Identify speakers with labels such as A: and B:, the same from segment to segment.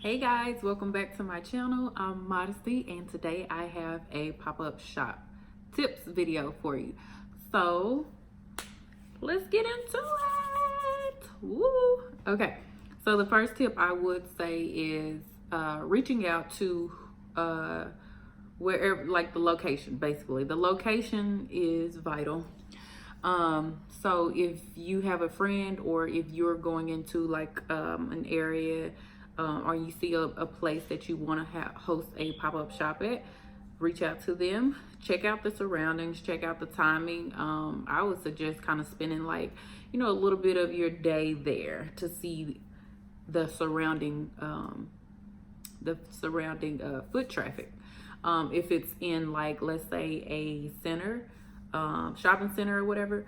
A: Hey guys, welcome back to my channel. I'm Modesty, and today I have a pop-up shop tips video for you. So let's get into it. Woo! Okay, so the first tip I would say is reaching out to wherever, like the location. Basically, the location is vital. So if you have a friend, or if you're going into like an area, or you see a place that you want to host a pop-up shop at, reach out to them, check out the surroundings, check out the timing. I would suggest kind of spending like, a little bit of your day there to see the surrounding foot traffic. If it's in, like, let's say a center, shopping center or whatever,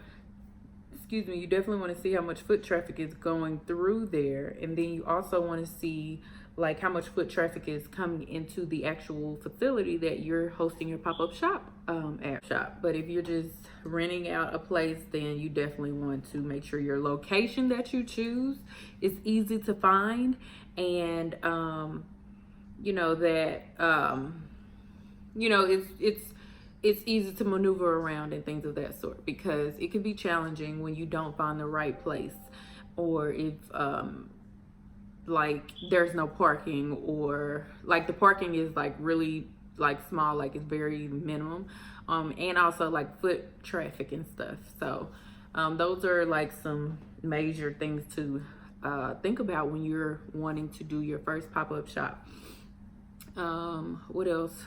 A: excuse me, you definitely want to see how much foot traffic is going through there. And then you also want to see like how much foot traffic is coming into the actual facility that you're hosting your pop-up shop at. But if you're just renting out a place, then you definitely want to make sure your location that you choose is easy to find, and it's easy to maneuver around and things of that sort, because it can be challenging when you don't find the right place, or if like there's no parking, or like the parking is like really like small, like it's very minimum, and also like foot traffic and stuff. So those are like some major things to think about when you're wanting to do your first pop-up shop. What else?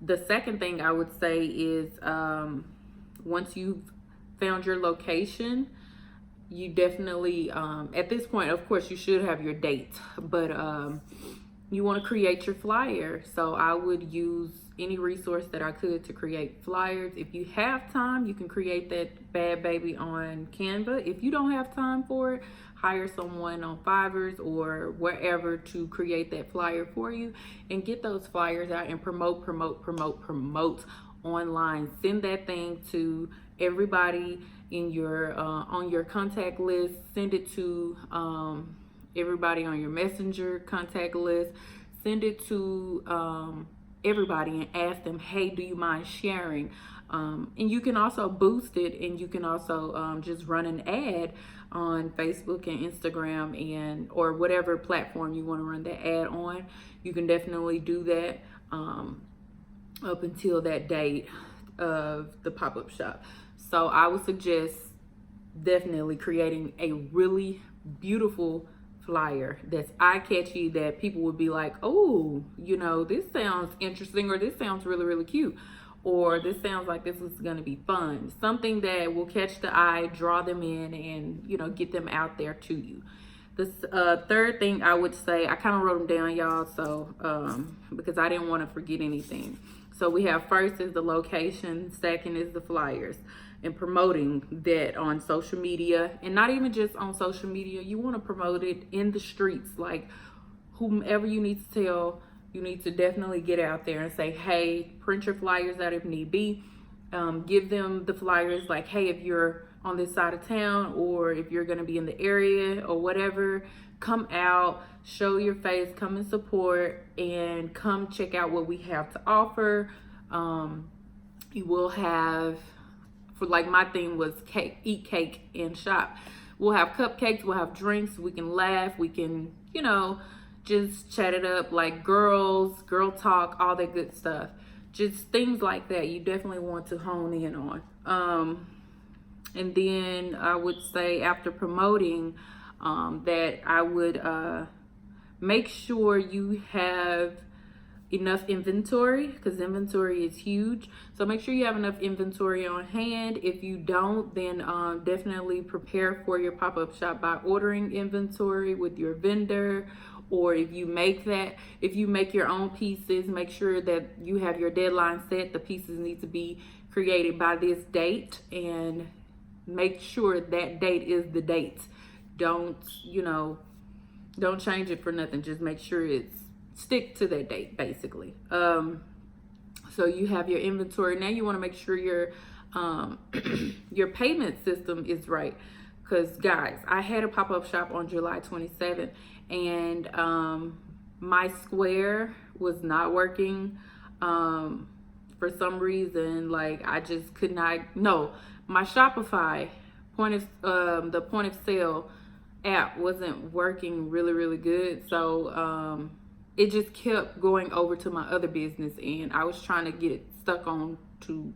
A: The second thing I would say is, once you've found your location, you definitely, at this point, of course, you should have your date, but you want to create your flyer. So I would use any resource that I could to create flyers. If you have time, you can create that bad baby on Canva. If you don't have time for it, hire someone on Fiverr or wherever to create that flyer for you, and get those flyers out and promote online. Send that thing to everybody in your on your contact list. Send it to everybody on your messenger contact list. Send it to everybody and ask them, hey, do you mind sharing? And you can also boost it, and you can also just run an ad on Facebook and Instagram, and or whatever platform you want to run that ad on. You can definitely do that up until that date of the pop-up shop. So I would suggest definitely creating a really beautiful flyer that's eye-catchy, that people would be like, oh, this sounds interesting, or this sounds really, really cute, or this sounds like this is going to be fun. Something that will catch the eye, draw them in, and get them out there to you. The third thing I would say, I kind of wrote them down, y'all, so because I didn't want to forget anything. So we have, first is the location, second is the flyers, and promoting that on social media. And not even just on social media, you want to promote it in the streets. Like, whomever you need to tell, you need to definitely get out there and say, hey, print your flyers out if need be. Give them the flyers like, hey, if you're on this side of town, or if you're going to be in the area or whatever, come out, show your face, come and support, and come check out what we have to offer. You will have, for like my thing was cake, eat cake and shop. We'll have cupcakes, we'll have drinks, we can laugh, we can, just chat it up like girl talk, all that good stuff. Just things like that you definitely want to hone in on. And then I would say, after promoting, that I would make sure you have enough inventory, because inventory is huge. So make sure you have enough inventory on hand. If you don't, then definitely prepare for your pop-up shop by ordering inventory with your vendor. Or if you make your own pieces, make sure that you have your deadline set. The pieces need to be created by this date, and make sure that date is the date. Don't change it for nothing. Just make sure stick to that date, basically. So you have your inventory. Now you want to make sure your your payment system is right. Because guys, I had a pop-up shop on July 27th, and my Square was not working for some reason. Like, I just could not. No, my Shopify the point of sale app wasn't working really good. So it just kept going over to my other business, and I was trying to get it stuck on to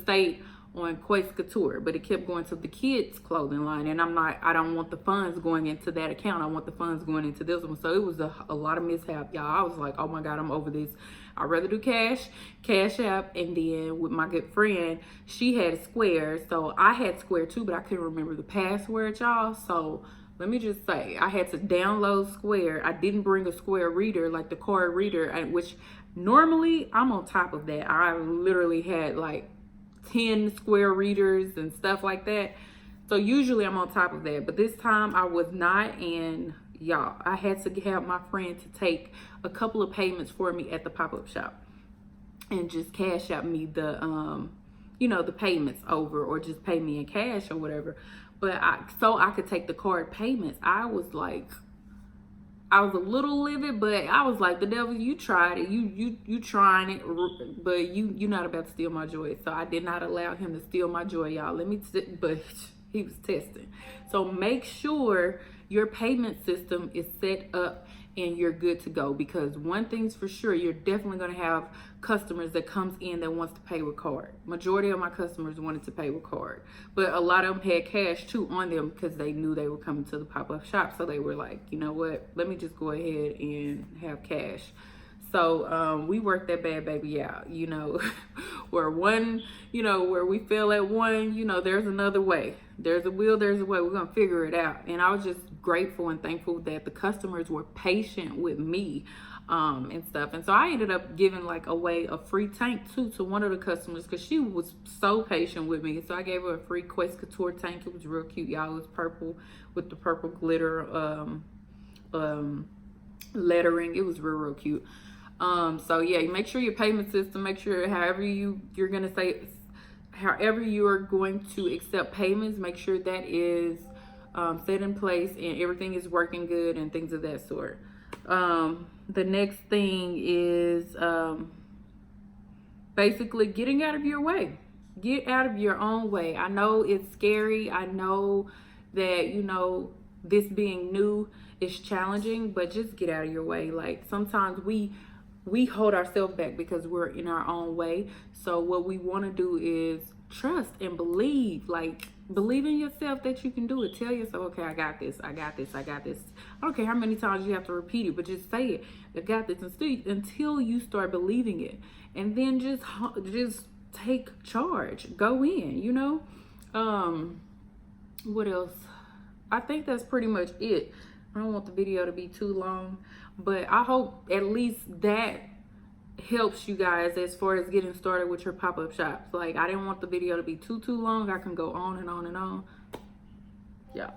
A: stay on Quest Couture, but it kept going to the kids clothing line, and I don't want the funds going into that account. I want the funds going into this one. So it was a lot of mishap, y'all. I was like, oh my God, I'm over this. I'd rather do cash app. And then with my good friend, she had Square, so I had Square too, but I couldn't remember the password, y'all. So let me just say, I had to download Square. I didn't bring a Square reader, like the card reader, which normally I'm on top of that. I literally had like 10 Square readers and stuff like that. So usually I'm on top of that. But this time I was not, and y'all, I had to have my friend to take a couple of payments for me at the pop-up shop and just cash out me the the payments over, or just pay me in cash or whatever. But so I could take the card payments. I was a little livid, but I was like, the devil, you tried it. You trying it, but you're not about to steal my joy. So I did not allow him to steal my joy, y'all. But he was testing. So make sure your payment system is set up and you're good to go, because one thing's for sure, you're definitely going to have customers that comes in that wants to pay with card. Majority of my customers wanted to pay with card, but a lot of them had cash too on them because they knew they were coming to the pop-up shop. So they were like, you know what, let me just go ahead and have cash. So we worked that bad baby out, where where we fail at one, there's another way. There's a will, there's a way. We're going to figure it out. And I was just grateful and thankful that the customers were patient with me and stuff. And so I ended up giving away a free tank too to one of the customers, because she was so patient with me. So I gave her a free Quest Couture tank. It was real cute, y'all. It was purple with the purple glitter lettering. It was real cute. So yeah, make sure your payment system, make sure however you're going to accept payments, make sure that is set in place and everything is working good and things of that sort. The next thing is basically getting out of your way. Get out of your own way. I know it's scary. I know that, this being new is challenging, but just get out of your way. Like, sometimes we hold ourselves back because we're in our own way. So what we want to do is trust and believe. Believe in yourself that you can do it. Tell yourself, okay, I got this. I don't care how many times you have to repeat it, but just say it. I got this until you start believing it. And then just take charge. Go in, What else? I think that's pretty much it. I don't want the video to be too long, but I hope at least that helps you guys as far as getting started with your pop-up shops. I didn't want the video to be too long. I can go on and on and on. Yeah.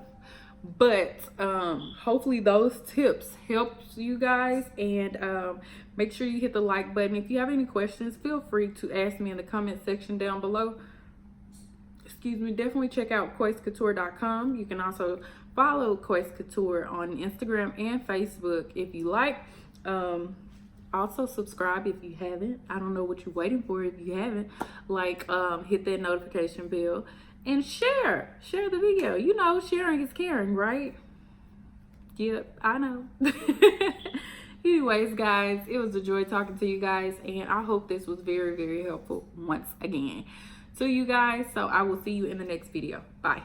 A: But hopefully those tips helps you guys, and make sure you hit the like button. If you have any questions, feel free to ask me in the comment section down below. Definitely check out QuestCouture.com. You can also follow Quest Couture on Instagram and Facebook if you like. Also subscribe if you haven't. I don't know what you're waiting for if you haven't. Hit that notification bell and share the video. Sharing is caring, right? Yep, I know. Anyways, guys, it was a joy talking to you guys, and I hope this was very, very helpful once again to you guys. So I will see you in the next video. Bye.